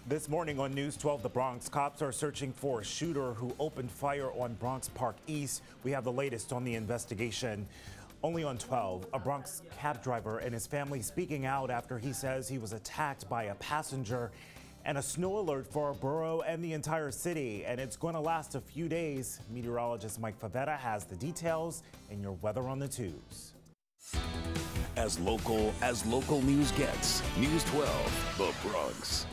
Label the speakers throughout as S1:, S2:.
S1: This morning on News 12 The Bronx, cops are searching for a shooter who opened fire on Bronx Park East. We have the latest on the investigation. Only on 12, a Bronx cab driver and his family speaking out after he says he was attacked by a passenger, and a snow alert for our borough and the entire city, and it's going to last a few days. Meteorologist Mike Favetta has the details in your weather on the twos.
S2: As local news gets, News 12 The Bronx.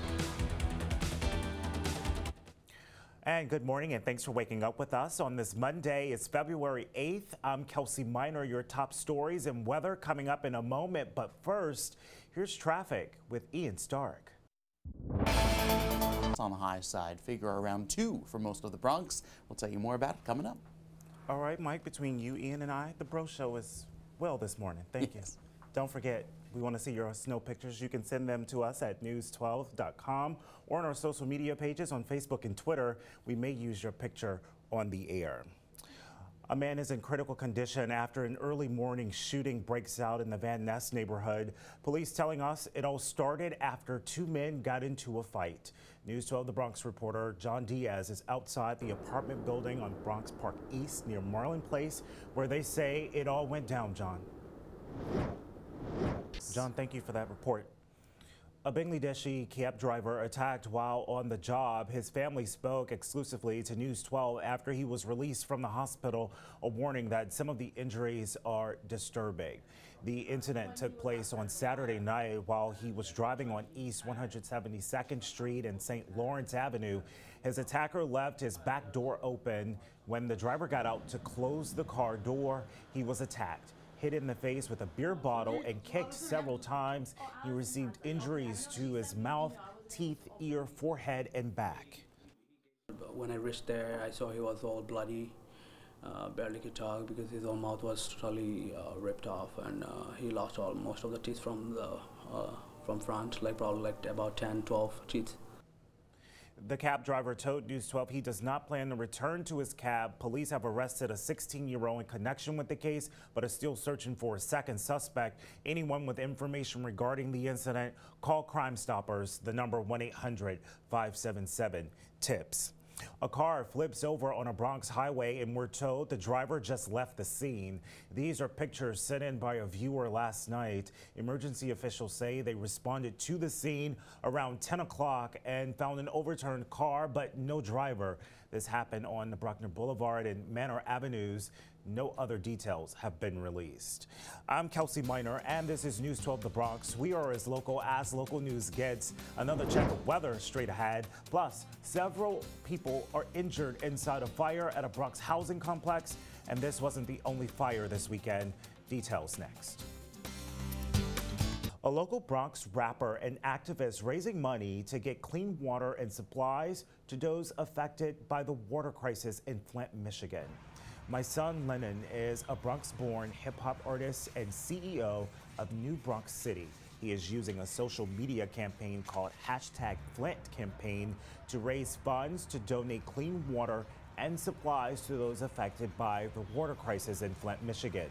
S1: And good morning, and thanks for waking up with us on this Monday. It's February 8th. I'm Kelsey Minor. Your top stories and weather coming up in a moment. But first, here's traffic with Ian Stark.
S3: It's on the high side, figure around 2 for most of the Bronx. We'll tell you more about it coming up.
S1: All right, Mike, between you, Ian, and I, the Bro Show is well this morning. Thank you. Don't forget, we want to see your snow pictures. You can send them to us at news12.com or on our social media pages on Facebook and Twitter. We may use your picture on the air. A man is in critical condition after an early morning shooting breaks out in the Van Ness neighborhood. Police telling us it all started after 2 men got into a fight. News 12 The Bronx reporter John Diaz is outside the apartment building on Bronx Park East near Marlin Place, where they say it all went down. John, thank you for that report. A Bangladeshi cab driver attacked while on the job. His family spoke exclusively to News 12 after he was released from the hospital, a warning that some of the injuries are disturbing. The incident took place on Saturday night while he was driving on East 172nd Street and St. Lawrence Avenue. His attacker left his back door open. When the driver got out to close the car door, he was attacked. Hit in the face with a beer bottle and kicked several times. He received injuries to his mouth, teeth, ear, forehead, and back.
S4: When I reached there, I saw he was all bloody, barely could talk because his whole mouth was totally ripped off, and he lost most of the teeth from front, probably about 10, 12 teeth.
S1: The cab driver told News 12 he does not plan to return to his cab. Police have arrested a 16-year-old in connection with the case, but are still searching for a second suspect. Anyone with information regarding the incident, call Crime Stoppers, the number 1-800-577-TIPS. A car flips over on a Bronx highway, and we're told the driver just left the scene. These are pictures sent in by a viewer last night. Emergency officials say they responded to the scene around 10 o'clock and found an overturned car, but no driver. This happened on the Bruckner Boulevard and Manor Avenues. No other details have been released. I'm Kelsey Minor, and this is News 12 The Bronx. We are as local news gets. Another check of weather straight ahead. Plus, several people are injured inside a fire at a Bronx housing complex, and this wasn't the only fire this weekend. Details next. A local Bronx rapper and activist raising money to get clean water and supplies to those affected by the water crisis in Flint, Michigan. My son Lennon is a Bronx-born hip-hop artist and CEO of New Bronx City. He is using a social media campaign called #FlintCampaign to raise funds to donate clean water and supplies to those affected by the water crisis in Flint, Michigan.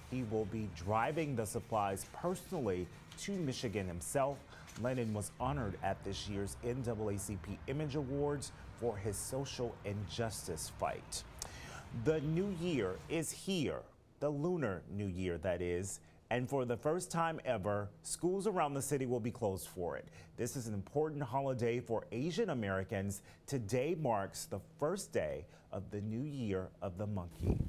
S1: He will be driving the supplies personally to Michigan himself. Lennon was honored at this year's NAACP Image Awards for his social injustice fight. The new year is here, the Lunar New Year, that is, and for the first time ever, schools around the city will be closed for it. This is an important holiday for Asian Americans. Today marks the first day of the new year of the monkey.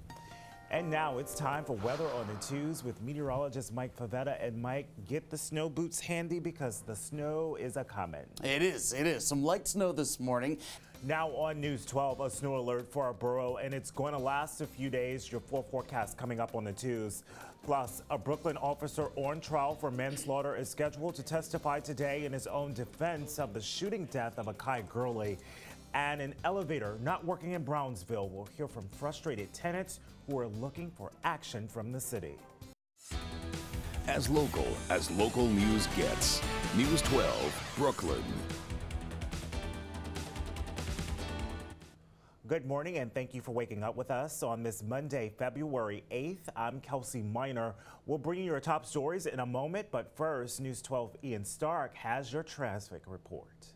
S1: And now it's time for Weather on the Twos with meteorologist Mike Favetta. And Mike, get the snow boots handy because the snow is a-coming.
S3: It is. Some light snow this morning.
S1: Now on News 12, a snow alert for our borough, and it's going to last a few days. Your full forecast coming up on the twos. Plus, a Brooklyn officer on trial for manslaughter is scheduled to testify today in his own defense of the shooting death of Akai Gurley. And an elevator not working in Brownsville. We'll hear from frustrated tenants who are looking for action from the city.
S2: As local news gets, News 12 Brooklyn.
S1: Good morning, and thank you for waking up with us on this Monday, February 8th. I'm Kelsey Minor. We'll bring you your top stories in a moment, but first, News 12 Ian Stark has your traffic report.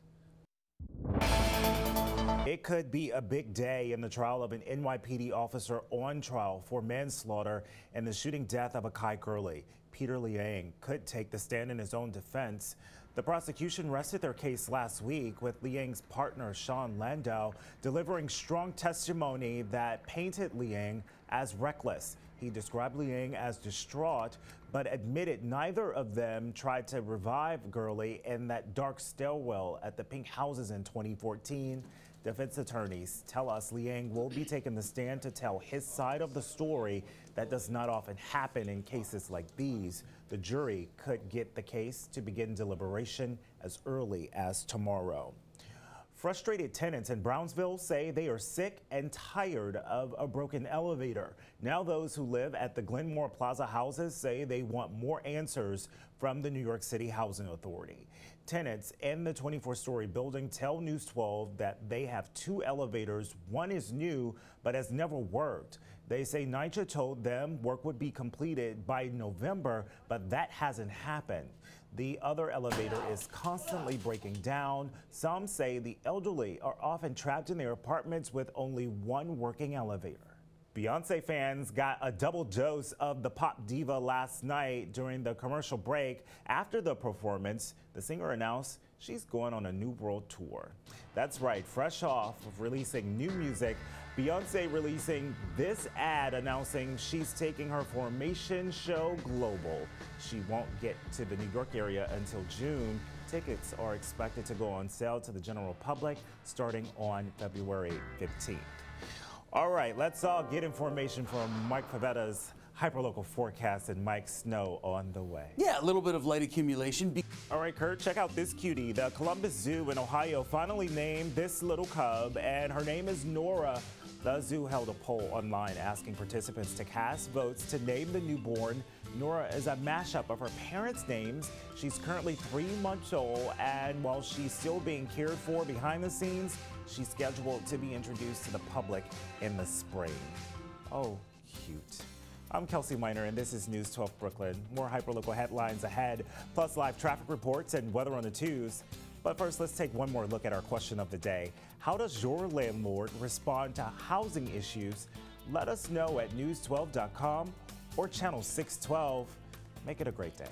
S1: It could be a big day in the trial of an NYPD officer on trial for manslaughter in the shooting death of Akai Gurley. Peter Liang could take the stand in his own defense. The prosecution rested their case last week with Liang's partner Sean Landau delivering strong testimony that painted Liang as reckless. He described Liang as distraught, but admitted neither of them tried to revive Gurley in that dark stairwell at the Pink Houses in 2014. Defense attorneys tell us Liang will be taking the stand to tell his side of the story. That does not often happen in cases like these. The jury could get the case to begin deliberation as early as tomorrow. Frustrated tenants in Brownsville say they are sick and tired of a broken elevator. Now those who live at the Glenmore Plaza houses say they want more answers from the New York City Housing Authority. Tenants in the 24-story building tell News 12 that they have 2 elevators. One is new but has never worked. They say NYCHA told them work would be completed by November, but that hasn't happened. The other elevator is constantly breaking down. Some say the elderly are often trapped in their apartments with only one working elevator. Beyonce fans got a double dose of the pop diva last night during the commercial break. After the performance, the singer announced she's going on a new world tour. That's right, fresh off of releasing new music, Beyonce releasing this ad announcing she's taking her Formation show global. She won't get to the New York area until June. Tickets are expected to go on sale to the general public starting on February 15th. All right, let's all get information from Mike Pavetta's hyperlocal forecast, and Mike, snow on the way.
S3: Yeah, a little bit of light accumulation.
S1: All right, Kurt, check out this cutie. The Columbus Zoo in Ohio finally named this little cub, and her name is Nora. The zoo held a poll online asking participants to cast votes to name the newborn. Nora is a mashup of her parents' names. She's currently 3 months old, and while she's still being cared for behind the scenes, she's scheduled to be introduced to the public in the spring. Oh, cute. I'm Kelsey Miner, and this is News 12 Brooklyn. More hyperlocal headlines ahead, plus live traffic reports and weather on the 2s. But first, let's take one more look at our question of the day. How does your landlord respond to housing issues? Let us know at news12.com or channel 612. Make it a great day.